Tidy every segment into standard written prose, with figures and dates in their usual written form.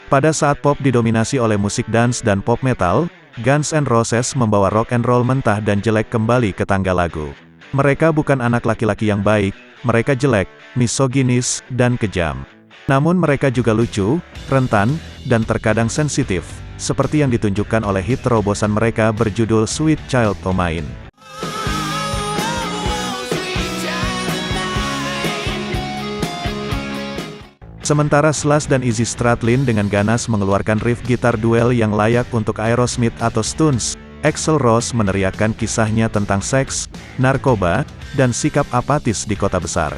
Pada saat pop didominasi oleh musik dance dan pop metal, Guns N' Roses membawa rock and roll mentah dan jelek kembali ke tangga lagu. Mereka bukan anak laki-laki yang baik, mereka jelek, misoginis, dan kejam. Namun mereka juga lucu, rentan, dan terkadang sensitif, seperti yang ditunjukkan oleh hit terobosan mereka berjudul Sweet Child O' Mine. Sementara Slash dan Izzy Stradlin dengan ganas mengeluarkan riff gitar duel yang layak untuk Aerosmith atau Stones, Axl Rose meneriakkan kisahnya tentang seks, narkoba, dan sikap apatis di kota besar.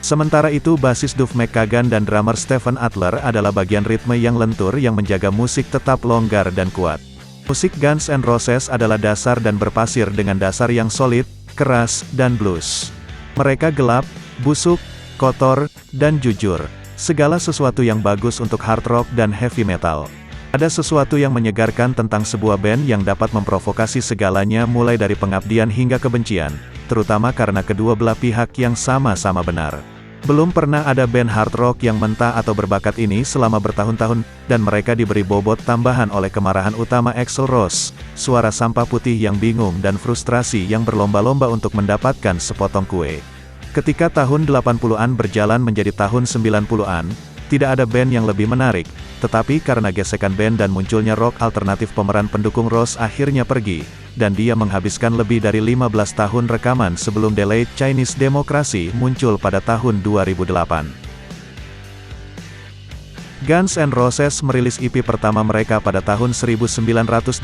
Sementara itu basis Duff McKagan dan drummer Steven Adler adalah bagian ritme yang lentur yang menjaga musik tetap longgar dan kuat. Musik Guns N' Roses adalah dasar dan berpasir dengan dasar yang solid, keras, dan blues. Mereka gelap, busuk, kotor, dan jujur. Segala sesuatu yang bagus untuk hard rock dan heavy metal. Ada sesuatu yang menyegarkan tentang sebuah band yang dapat memprovokasi segalanya mulai dari pengabdian hingga kebencian, terutama karena kedua belah pihak yang sama-sama benar. Belum pernah ada band hard rock yang mentah atau berbakat ini selama bertahun-tahun, dan mereka diberi bobot tambahan oleh kemarahan utama Axl Rose, suara sampah putih yang bingung dan frustrasi yang berlomba-lomba untuk mendapatkan sepotong kue. Ketika tahun 80-an berjalan menjadi tahun 90-an, tidak ada band yang lebih menarik, tetapi karena gesekan band dan munculnya rock alternatif pemeran pendukung Rose akhirnya pergi, dan dia menghabiskan lebih dari 15 tahun rekaman sebelum Delayed Chinese Democracy muncul pada tahun 2008. Guns N' Roses merilis EP pertama mereka pada tahun 1986,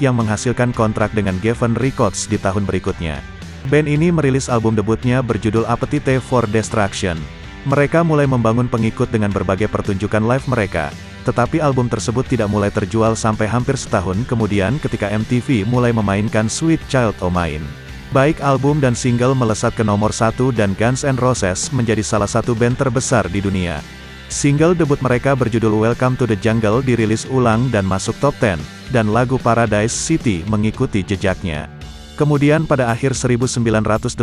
yang menghasilkan kontrak dengan Geffen Records di tahun berikutnya. Band ini merilis album debutnya berjudul Appetite for Destruction. Mereka mulai membangun pengikut dengan berbagai pertunjukan live mereka, tetapi album tersebut tidak mulai terjual sampai hampir setahun kemudian ketika MTV mulai memainkan Sweet Child O' Mine. Baik album dan single melesat ke nomor 1 dan Guns N' Roses menjadi salah satu band terbesar di dunia. Single debut mereka berjudul Welcome to the Jungle dirilis ulang dan masuk top 10, dan lagu Paradise City mengikuti jejaknya. Kemudian pada akhir 1988,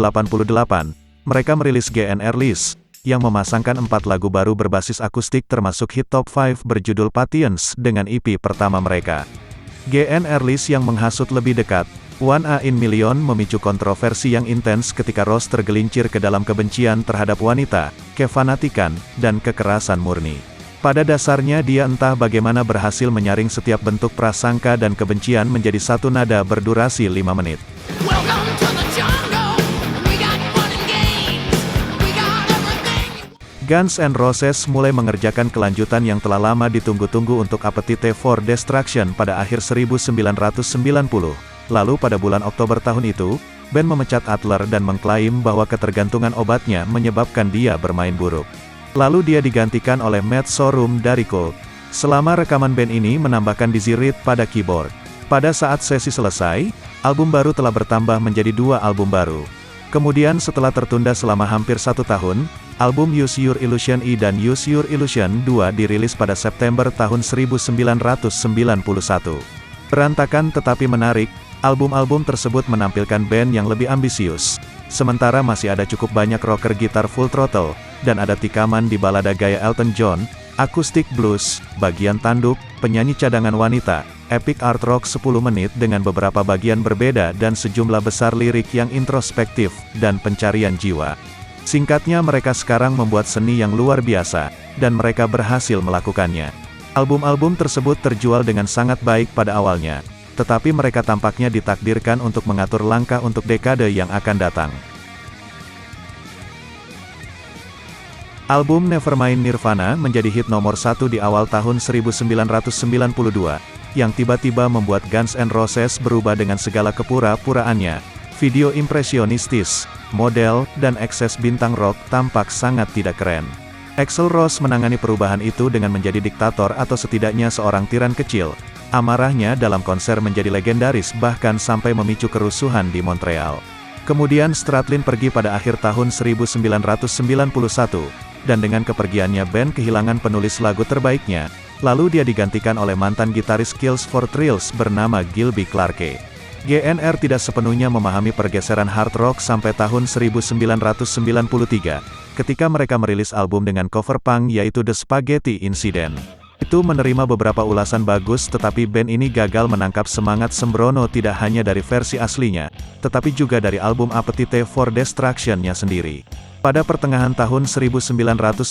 mereka merilis GNR List, yang memasangkan 4 lagu baru berbasis akustik termasuk hit top 5 berjudul Patience dengan EP pertama mereka. GNR List yang menghasut lebih dekat, One A in Million memicu kontroversi yang intens ketika Rose tergelincir ke dalam kebencian terhadap wanita, kefanatikan, dan kekerasan murni. Pada dasarnya dia entah bagaimana berhasil menyaring setiap bentuk prasangka dan kebencian menjadi satu nada berdurasi 5 menit. Guns N' Roses mulai mengerjakan kelanjutan yang telah lama ditunggu-tunggu untuk Appetite for Destruction pada akhir 1990. Lalu pada bulan Oktober tahun itu, band memecat Adler dan mengklaim bahwa ketergantungan obatnya menyebabkan dia bermain buruk. Lalu dia digantikan oleh Matt Sorum dari Cult. Selama rekaman band ini menambahkan Dizzy Reed pada keyboard. Pada saat sesi selesai, album baru telah bertambah menjadi 2 album baru. Kemudian setelah tertunda selama hampir 1 tahun, album Use Your Illusion I dan Use Your Illusion 2 dirilis pada September tahun 1991. Berantakan tetapi menarik, album-album tersebut menampilkan band yang lebih ambisius. Sementara masih ada cukup banyak rocker gitar full throttle, dan ada tikaman di balada gaya Elton John, akustik blues, bagian tanduk, penyanyi cadangan wanita, epic art rock 10 menit dengan beberapa bagian berbeda dan sejumlah besar lirik yang introspektif, dan pencarian jiwa. Singkatnya mereka sekarang membuat seni yang luar biasa, dan mereka berhasil melakukannya. Album-album tersebut terjual dengan sangat baik pada awalnya, tetapi mereka tampaknya ditakdirkan untuk mengatur langkah untuk dekade yang akan datang. Album Nevermind Nirvana menjadi hit nomor 1 di awal tahun 1992, yang tiba-tiba membuat Guns N' Roses berubah dengan segala kepura-puraannya. Video impresionistis, model, dan ekses bintang rock tampak sangat tidak keren. Axl Rose menangani perubahan itu dengan menjadi diktator atau setidaknya seorang tiran kecil. Amarahnya dalam konser menjadi legendaris bahkan sampai memicu kerusuhan di Montreal. Kemudian Stradlin pergi pada akhir tahun 1991, dan dengan kepergiannya band kehilangan penulis lagu terbaiknya, lalu dia digantikan oleh mantan gitaris Kills for Thrills bernama Gilby Clarke. GNR tidak sepenuhnya memahami pergeseran hard rock sampai tahun 1993, ketika mereka merilis album dengan cover punk yaitu The Spaghetti Incident. Di Itu menerima beberapa ulasan bagus, tetapi band ini gagal menangkap semangat sembrono tidak hanya dari versi aslinya, tetapi juga dari album Appetite for Destruction-nya sendiri. Pada pertengahan tahun 1994,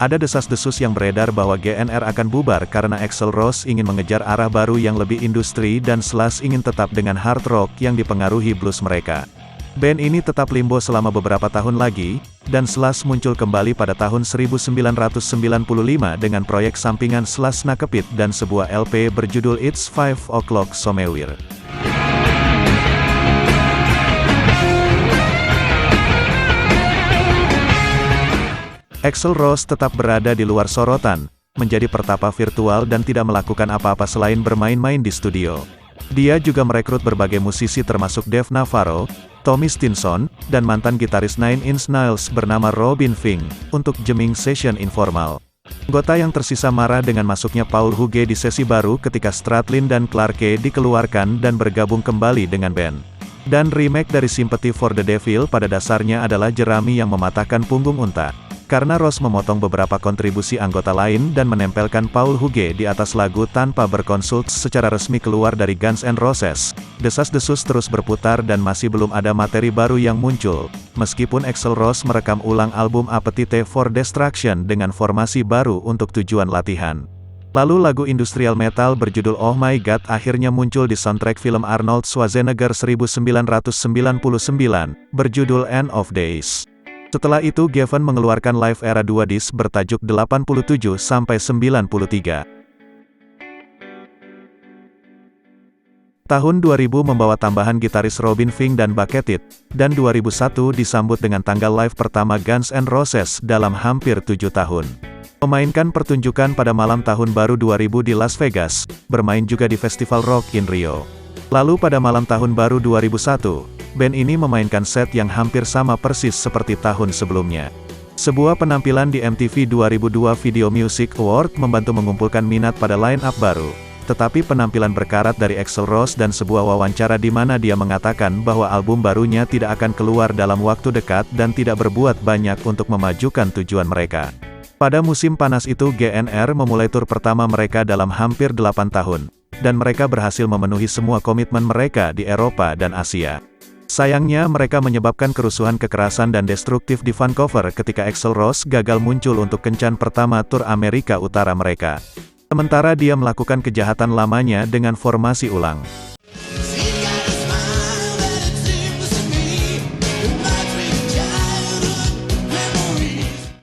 ada desas-desus yang beredar bahwa GNR akan bubar karena Axl Rose ingin mengejar arah baru yang lebih industri dan Slash ingin tetap dengan hard rock yang dipengaruhi blues mereka. Band ini tetap limbo selama beberapa tahun lagi, dan Slash muncul kembali pada tahun 1995 dengan proyek sampingan Slash Naked dan sebuah LP berjudul It's 5 O'Clock Somewhere. Axl Rose tetap berada di luar sorotan, menjadi pertapa virtual dan tidak melakukan apa-apa selain bermain-main di studio. Dia juga merekrut berbagai musisi termasuk Dave Navarro, Tommy Stinson, dan mantan gitaris Nine Inch Nails bernama Robin Fink, untuk jamming session informal. Anggota yang tersisa marah dengan masuknya Paul Huge di sesi baru ketika Stradlin dan Clarke dikeluarkan dan bergabung kembali dengan band. Dan remake dari Sympathy for the Devil pada dasarnya adalah jerami yang mematahkan punggung unta. Karena Rose memotong beberapa kontribusi anggota lain dan menempelkan Paul Huge di atas lagu tanpa berkonsult secara resmi keluar dari Guns N' Roses, desas-desus terus berputar dan masih belum ada materi baru yang muncul, meskipun Axl Rose merekam ulang album Appetite for Destruction dengan formasi baru untuk tujuan latihan. Lalu lagu industrial metal berjudul Oh My God akhirnya muncul di soundtrack film Arnold Schwarzenegger 1999, berjudul End of Days. Setelah itu Gavin mengeluarkan Live Era 2 disc bertajuk 87-93. Tahun 2000 membawa tambahan gitaris Robin Fink dan Buckethead, dan 2001 disambut dengan tanggal live pertama Guns N' Roses dalam hampir 7 tahun. Memainkan pertunjukan pada malam tahun baru 2000 di Las Vegas, bermain juga di Festival Rock in Rio. Lalu pada malam tahun baru 2001, band ini memainkan set yang hampir sama persis seperti tahun sebelumnya. Sebuah penampilan di MTV 2002 Video Music Award membantu mengumpulkan minat pada line-up baru. Tetapi penampilan berkarat dari Axl Rose dan sebuah wawancara di mana dia mengatakan bahwa album barunya tidak akan keluar dalam waktu dekat dan tidak berbuat banyak untuk memajukan tujuan mereka. Pada musim panas itu GNR memulai tur pertama mereka dalam hampir 8 tahun. Dan mereka berhasil memenuhi semua komitmen mereka di Eropa dan Asia. Sayangnya mereka menyebabkan kerusuhan kekerasan dan destruktif di Vancouver ketika Axl Rose gagal muncul untuk kencan pertama tur Amerika Utara mereka. Sementara dia melakukan kejahatan lamanya dengan formasi ulang.